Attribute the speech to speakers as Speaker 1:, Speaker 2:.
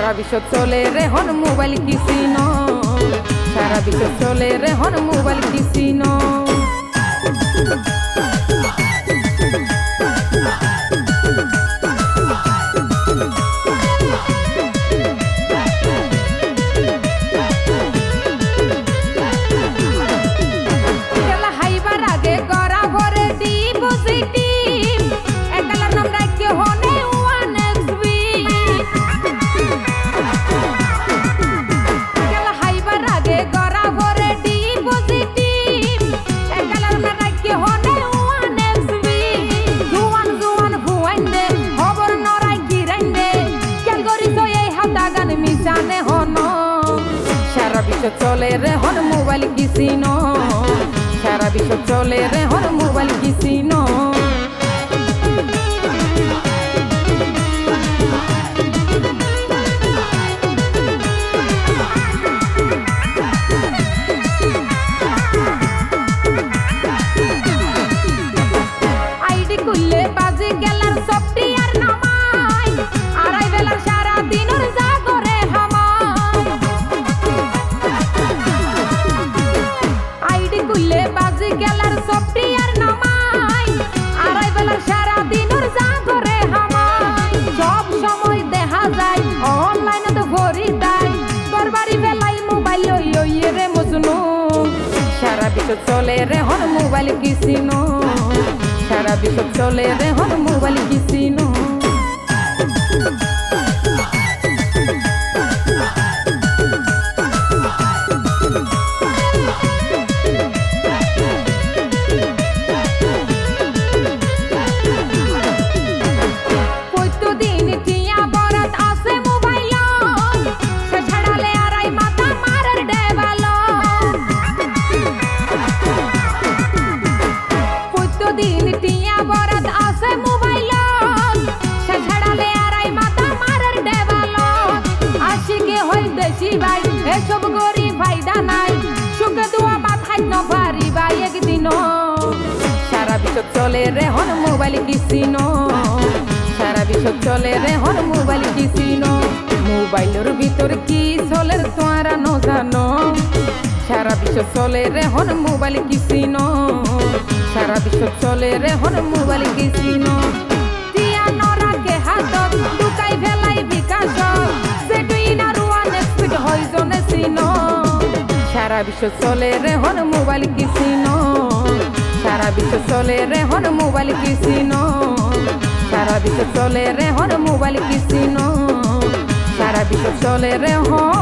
Speaker 1: সারা বিশ্ব চলে রে হন মোবাইল কিসিন, সারা বিশ্ব চলে রে হন মোবাইল কিসিন। সারা বিশ্ব চলে রে হন মোবাইল কিসিন, সারা বিশ্ব চলে রে হন মোবাইল কিসিন। আইডি খুললে বাজে গেলার সফটওয়্যার নামাই, আড়াই বেলার সারা দিনের জাগরে হামাই। আইডি খুললে বাজে গেলার সফটওয়্যার নামাই, আড়াই বেলার সারা দিনের জাগরে হামাই। সব সময় দেখা যায় অনলাইনে তো ভরি দেয়, দরবারি বেলায় মোবাইল ওই রে মজনু। সারা বিশ্ব চলে রে হন মোবাইল কিসিন, সারা বিশ্ব চলে রে হন মোবাইল কিসিন। প্রতিদিন টিয়া বরাত আছে মোবাইল, সে ছাড়ালে আড়াই মাথা মারার ডেবাল। প্রতিদিন টিয়া বরাত আছে মোবাইল, সে ছাড়ালে আড়াই মাথা মারার ডেবাল। আশিকে হই দেশি ভাই এসব গরিব ফায়দা নাই, সুখে দোয়া মাথায় নভারি ভাই একদিন। সারা বিশ্ব চলে রে হন মোবাইল কিসিন, সারা বিশ্ব চলে রে হন মোবাইল কিসিন। মোবাইলের ভিতর কি চলে তোরা ন জানো, সারা বিশ্ব চলে রে হন মোবাইল কিসিন, সারা বিশ্ব চলে রে হন মোবাইল কিসিন। টিয়া নরাকে হাতত লুকাই ফেলাই বিকাশ, সেটুই না রুয়ান স্পিড হয় জনে চিন। সারা বিশ্ব চলে রে হন মোবাইল কিসিন, সারা বিশ্ব চলে রে হন মোবাইল কিসিন, সারা বিশ্ব চলে রে হন মোবাইল কিসিন, সারা বিশ্ব চলে রে হন।